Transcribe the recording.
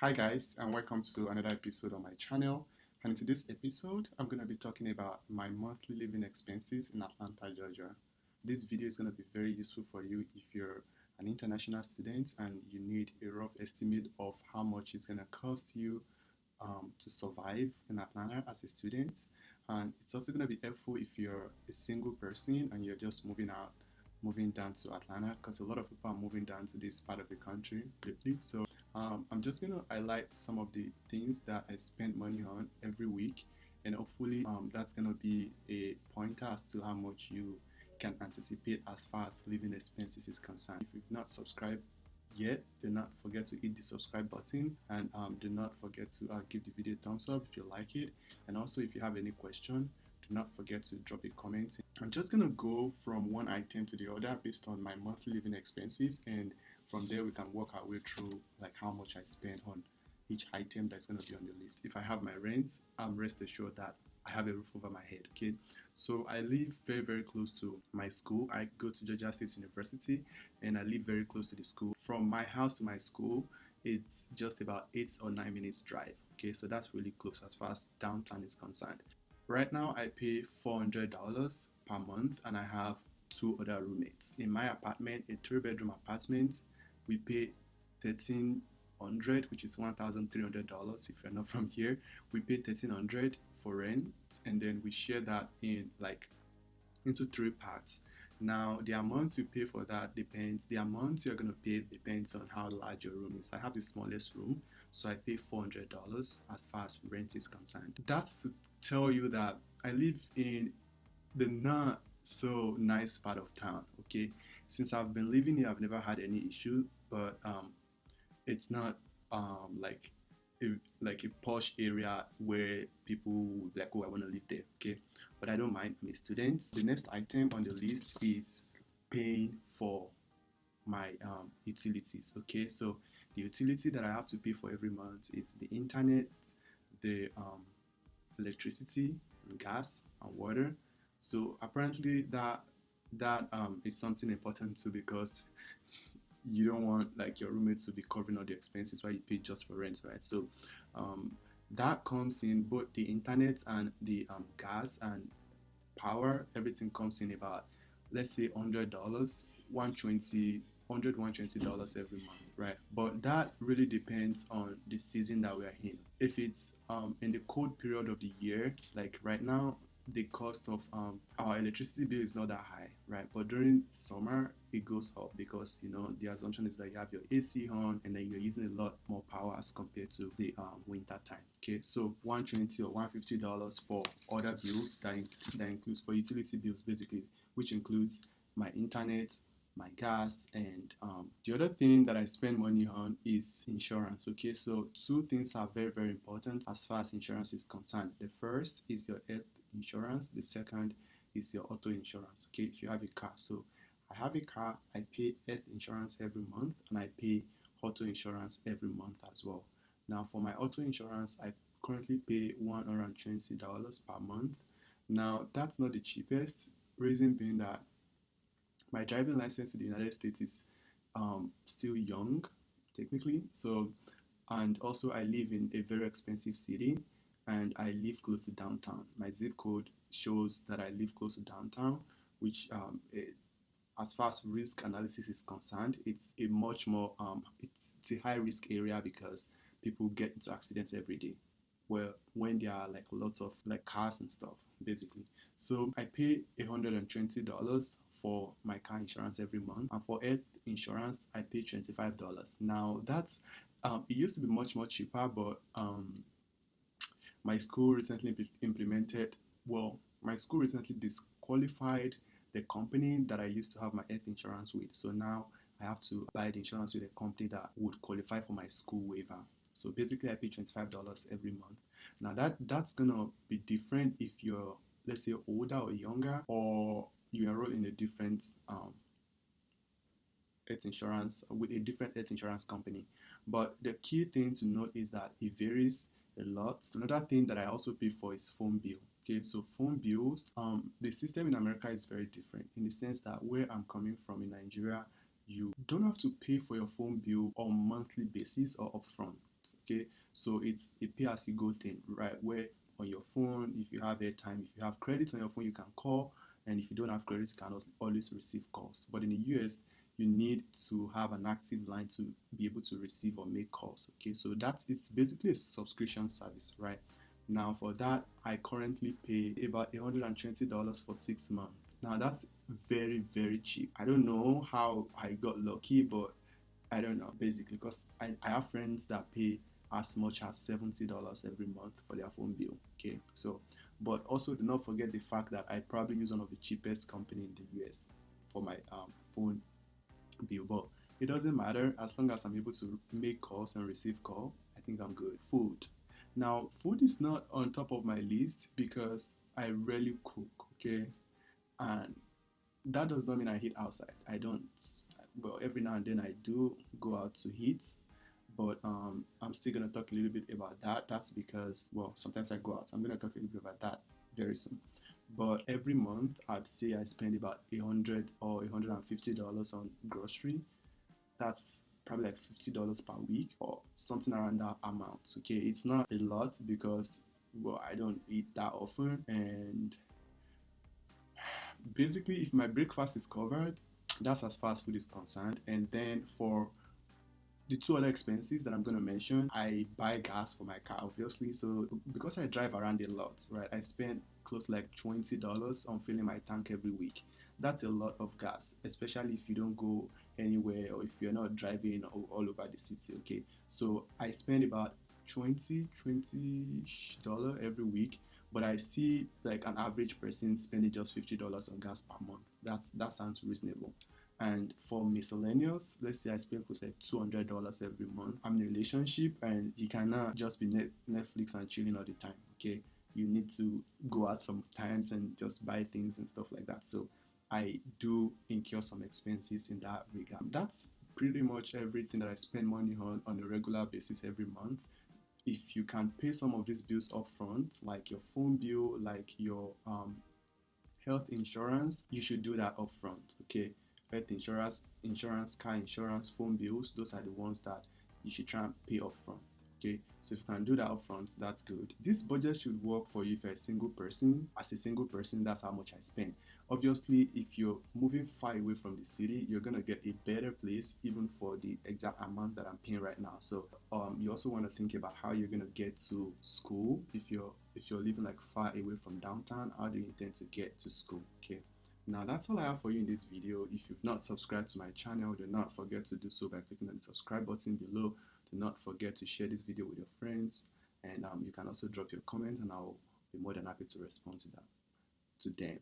Hi guys, and welcome to another episode on my channel. And in today's episode, I'm going to be talking about my monthly living expenses in Atlanta, Georgia. This video is going to be very useful for you if you're an international student and you need a rough estimate of how much it's going to cost you to survive in Atlanta as a student. And it's also going to be helpful if you're a single person and you're just moving down to Atlanta, because a lot of people are moving down to this part of the country lately. So I'm just going to highlight some of the things that I spend money on every week, and hopefully that's going to be a pointer as to how much you can anticipate as far as living expenses is concerned. If you've not subscribed yet, do not forget to hit the subscribe button, and do not forget to give the video a thumbs up if you like it. And also, if you have any question, do not forget to drop a comment. I'm just gonna go from one item to the other based on my monthly living expenses, and from there we can work our way through like how much I spend on each item that's gonna be on the list. If I have my rent, I'm rest assured that I have a roof over my head. Okay, so I live very close to my school. I go to Georgia State University, and I live very close to the school. From my house to my school, it's just about 8 or 9 minutes drive. Okay, so that's really close as far as downtown is concerned. Right now, I pay $400 per month, and I have two other roommates. In my apartment, a three-bedroom apartment, we pay 1,300, which is $1,300. If you're not from here, we pay 1,300 for rent, and then we share that in like into three parts. Now, the amount you pay for that depends. The amount you're gonna pay depends on how large your room is. I have the smallest room, so I pay $400 as far as rent is concerned. That's to tell you that I live in the not so nice part of town. Okay, since I've been living here, I've never had any issue, but it's not like a posh area where people like, oh, I want to live there. Okay, but I don't mind. I'm a student. The next item on the list is paying for my utilities. Okay, so the utility that I have to pay for every month is the internet, the electricity, gas, and water. So apparently that is something important too, because you don't want like your roommate to be covering all the expenses while you pay just for rent, right? So um, that comes in both the internet and the gas and power. Everything comes in about, let's say, $100, 120 $120 every month, right? But that really depends on the season that we are in. If it's in the cold period of the year, like right now, the cost of our electricity bill is not that high, right? But during summer, it goes up because the assumption is that you have your AC on and then you're using a lot more power as compared to the winter time. Okay, so 120 or $150 for other bills that includes for utility bills basically, which includes my internet, my gas, and the other thing that I spend money on is insurance. Okay, so two things are very important as far as insurance is concerned. The first is your health insurance, the second is your auto insurance. Okay, if you have a car. So I have a car, I pay health insurance every month, and I pay auto insurance every month as well. Now for my auto insurance, I currently pay $120 per month. Now that's not the cheapest, reason being that my driving license in the United States is still young, technically. So, and also I live in a very expensive city, and I live close to downtown. My zip code shows that I live close to downtown, which as far as risk analysis is concerned, it's a much more it's a high risk area because people get into accidents every day. Well, when there are like lots of like cars and stuff, basically. So I pay $120 for my car insurance every month, and for health insurance I pay $25. Now that's it used to be much cheaper, but my school recently implemented, well, my school recently disqualified the company that I used to have my health insurance with. So now I have to buy the insurance with a company that would qualify for my school waiver. So basically I pay $25 every month. Now that's gonna be different if you're, let's say, older or younger, or you enroll in a different health insurance with a different health insurance company. But the key thing to note is that it varies a lot. Another thing that I also pay for is phone bill. Okay, so phone bills, the system in America is very different in the sense that where I'm coming from in Nigeria, you don't have to pay for your phone bill on monthly basis or upfront. Okay, so it's a pay as you go thing, right? Where on your phone, if you have airtime, if you have credit on your phone, you can call, and if you don't have credit, you can always receive calls. But in the US, you need to have an active line to be able to receive or make calls. Okay, so it's basically a subscription service, right? Now for that, I currently pay about $120 for 6 months. Now that's very, very cheap. I don't know how I got lucky, but I don't know, basically, because I have friends that pay as much as $70 every month for their phone bill. Okay, so, but also do not forget the fact that I probably use one of the cheapest company in the US for my phone bill. But it doesn't matter as long as I'm able to make calls and receive call. I think I'm good. Food. Now, food is not on top of my list because I rarely cook. Okay, and that does not mean I eat outside. I don't. Well, every now and then I do go out to eat, but I'm still gonna talk a little bit about that. That's because, well, sometimes I go out. I'm gonna talk a little bit about that very soon. But every month, I'd say I spend about $100 or $150 on grocery. That's probably like $50 per week or something around that amount. Okay, it's not a lot because, well, I don't eat that often, and basically if my breakfast is covered, that's as far as food is concerned. And then for the two other expenses that I'm going to mention, I buy gas for my car, obviously. So because I drive around a lot, right, I spend close to like $20 on filling my tank every week. That's a lot of gas, especially if you don't go anywhere or if you're not driving all over the city. Okay, so I spend about $20 every week, but I see like an average person spending just $50 on gas per month. That sounds reasonable. And for miscellaneous, let's say I spend close to like $200 every month. I'm in a relationship, and you cannot just be Netflix and chilling all the time. Okay, you need to go out sometimes and just buy things and stuff like that. So I do incur some expenses in that regard. That's pretty much everything that I spend money on a regular basis every month. If you can pay some of these bills upfront, like your phone bill, like your health insurance, you should do that upfront. Okay, health insurance, car insurance, phone bills, those are the ones that you should try and pay upfront. Okay, so if you can do that upfront, that's good. This budget should work for you if you're a single person. As a single person, that's how much I spend. Obviously, if you're moving far away from the city, you're gonna get a better place even for the exact amount that I'm paying right now. So you also want to think about how you're gonna get to school if you're living like far away from downtown. How do you intend to get to school? Okay. Now that's all I have for you in this video. If you've not subscribed to my channel, do not forget to do so by clicking on the subscribe button below. Do not forget to share this video with your friends, and you can also drop your comment, and I'll be more than happy to respond to them.